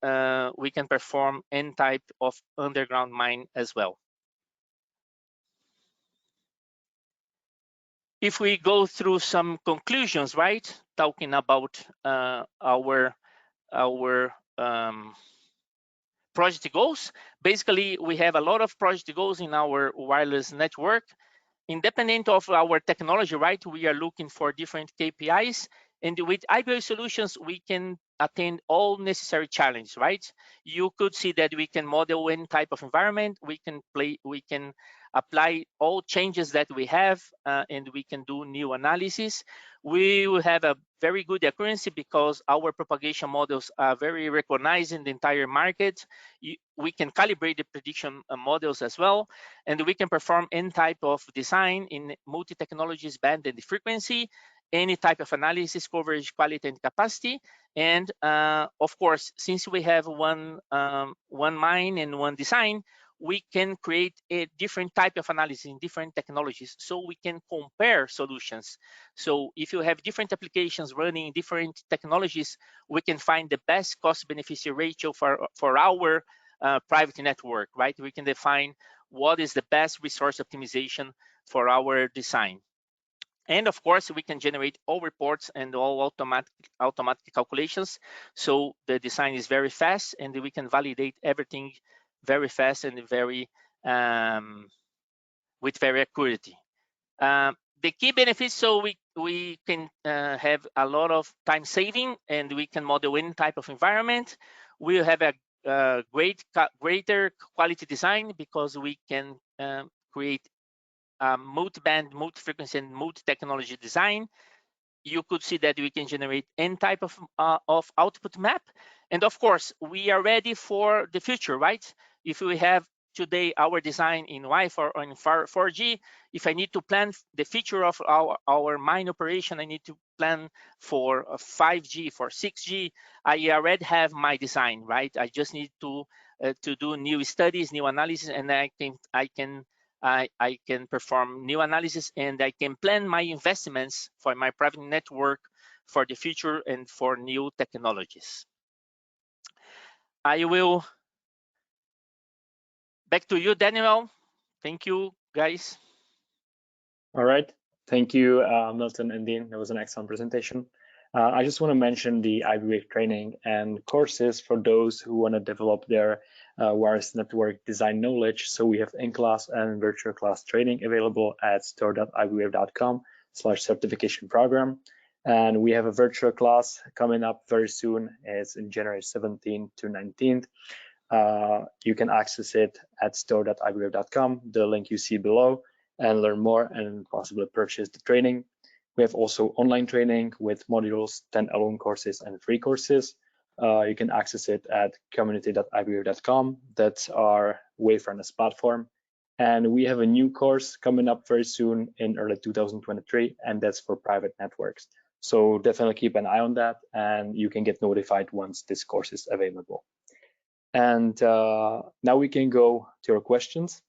we can perform any type of underground mine as well. If we go through some conclusions, right, talking about our project goals, basically we have a lot of project goals in our wireless network. Independent of our technology, right, we are looking for different KPIs. And with IBWave solutions, we can attain all necessary challenges, right? You could see that we can model any type of environment. We can apply all changes that we have, and we can do new analysis. We will have a very good accuracy because our propagation models are very recognized in the entire market. We can calibrate the prediction models as well, and we can perform any type of design in multi-technologies band and frequency, any type of analysis, coverage, quality, and capacity. And of course, since we have one mine and one design, we can create a different type of analysis in different technologies, so we can compare solutions. So if you have different applications running different technologies, we can find the best cost-beneficiary ratio for our private network, right? We can define what is the best resource optimization for our design. And of course, we can generate all reports and all automatic calculations. So the design is very fast, and we can validate everything very fast and with very accuracy. The key benefits, so we can have a lot of time saving, and we can model any type of environment. We'll have a greater quality design because we can create multi-band, multi-frequency, and multi-technology design. You could see that we can generate any type of output map. And of course, we are ready for the future, right? If we have today our design in Wi-Fi or in 4G, if I need to plan the future of our mine operation, I need to plan for 5G, for 6G, I already have my design, right? I just need to do new studies, new analysis, and I can perform new analysis, and I can plan my investments for my private network for the future and for new technologies. I will back to you, Daniel. Thank you, guys. All right. Thank you, Milton and Dean. That was an excellent presentation. I just want to mention the IBWave training and courses for those who want to develop their wireless network design knowledge. So we have in-class and virtual class training available at store.ibwave.com/certification program. And we have a virtual class coming up very soon. It's in January 17th to 19th. You can access it at store.ibwave.com, the link you see below, and learn more and possibly purchase the training. We have also online training with modules, standalone courses, and free courses. You can access it at community.ibwave.com. That's our Wave Runners platform. And we have a new course coming up very soon in early 2023, and that's for private networks. So definitely keep an eye on that, and you can get notified once this course is available. And now we can go to your questions.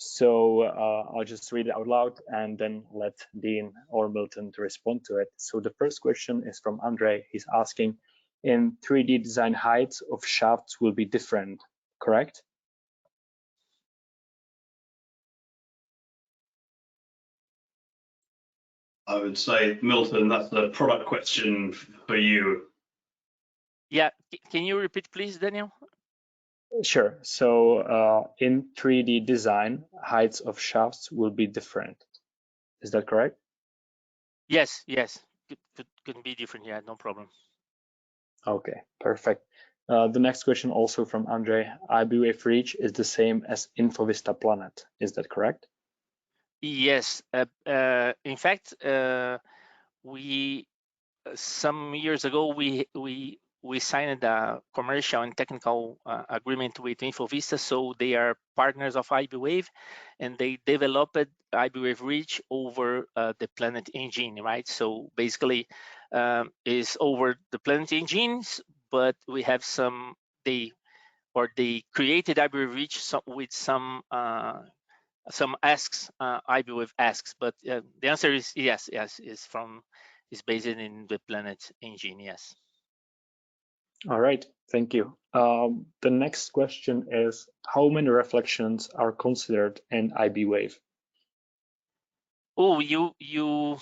So I'll just read it out loud and then let Dean or Milton to respond to it. So the first question is from Andre. He's asking, in 3D design, heights of shafts will be different, correct? I would say, Milton, that's the product question for you. Yeah, can you repeat, please, Daniel? Sure. So in 3D design, heights of shafts will be different. Is that correct? Yes, could be different. Yeah, no problem. Okay, perfect. The next question also from Andre. IBWave Reach is the same as InfoVista Planet. Is that correct? Yes. In fact, we some years ago we signed a commercial and technical agreement with InfoVista, so they are partners of IBWave, and they developed IBWave Reach over the Planet engine, right? So basically, is over the Planet engines, but we have they created IBWave Reach with some asks, IBWave asks, but the answer is yes, is based in the Planet engine, yes. All right, thank you. The next question is, how many reflections are considered in IBWave? Oh, you can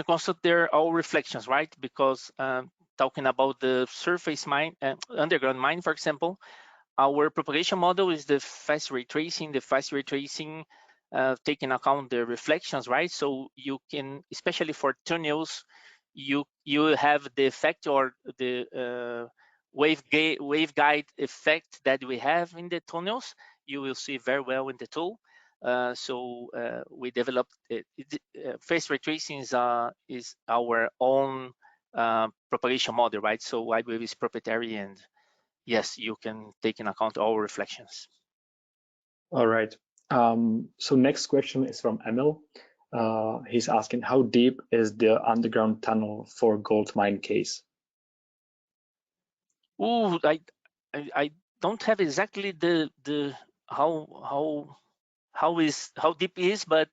consider all reflections, right? Because talking about the surface mine, underground mine, for example, our propagation model is the fast ray tracing. The fast ray tracing taking account the reflections, right? So you can, especially for tunnels, you have the effect or the waveguide effect that we have in the tunnels. You will see very well in the tool. So we developed phase ray tracing is our own propagation model, right? So IBWave is proprietary, and yes, you can take in account all reflections. All right. So next question is from Emil. He's asking, how deep is the underground tunnel for gold mine case? Ooh, I don't have exactly the how deep it is, but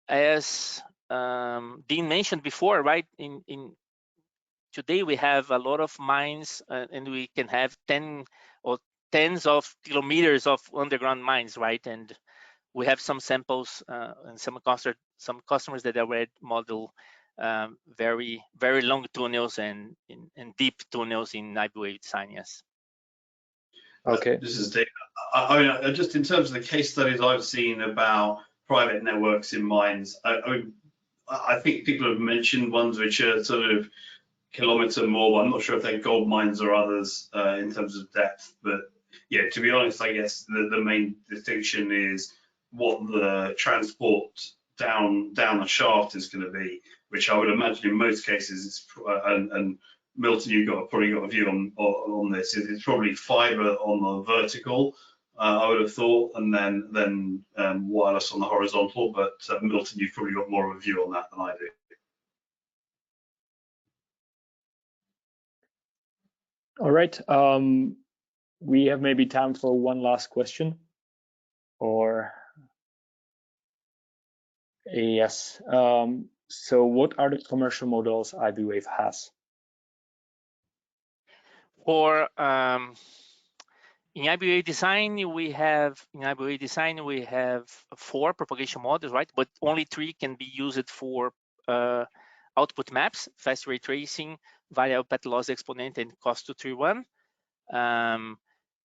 as Dean mentioned before, right? In today we have a lot of mines, and we can have tens of kilometers of underground mines, right? And we have some samples and some customers that already model very long tunnels and deep tunnels in IBWave design. Yes. Okay. This is Dave. I mean, just in terms of the case studies I've seen about private networks in mines, I think people have mentioned ones which are sort of kilometre more. I'm not sure if they're gold mines or others in terms of depth, but yeah, to be honest, I guess the main distinction is what the transport down the shaft is going to be, which I would imagine in most cases is, and Milton, you've probably got a view on this. It's probably fibre on the vertical, I would have thought, and then wireless on the horizontal. But Milton, you've probably got more of a view on that than I do. All right. We have maybe time for one last question, or yes. So what are the commercial models IBWave has? For in IBWave design, we have 4 propagation models, right? But only 3 can be used for output maps: fast ray tracing, variable path loss exponent, and cost231.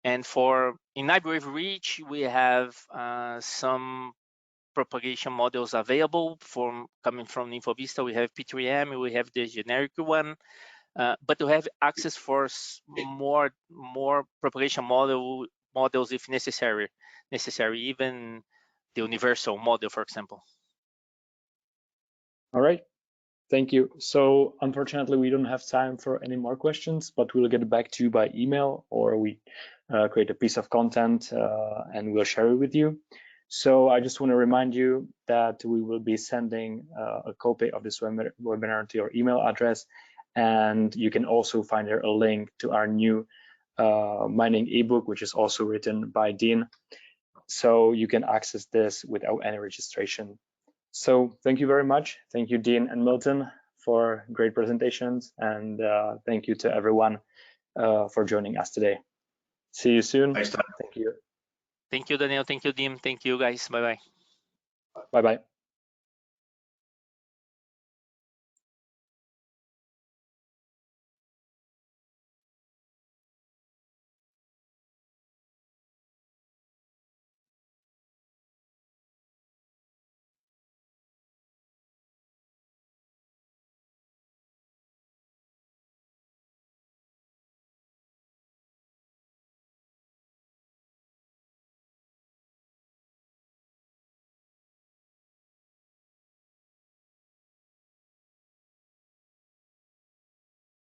And for in IBWave Reach, we have some propagation models available coming from InfoVista. We have P3M, we have the generic one. But to have access for more propagation models if necessary, even the universal model, for example. All right, thank you. So unfortunately, we don't have time for any more questions, but we'll get back to you by email, or we create a piece of content and we'll share it with you. So I just want to remind you that we will be sending a copy of this webinar to your email address. And you can also find there a link to our new mining ebook, which is also written by Dean. So you can access this without any registration. So thank you very much. Thank you, Dean and Milton, for great presentations. And thank you to everyone for joining us today. See you soon. Thanks, Dan. Thank you. Thank you, Daniel. Thank you, Dean. Thank you, guys. Bye-bye. Bye-bye.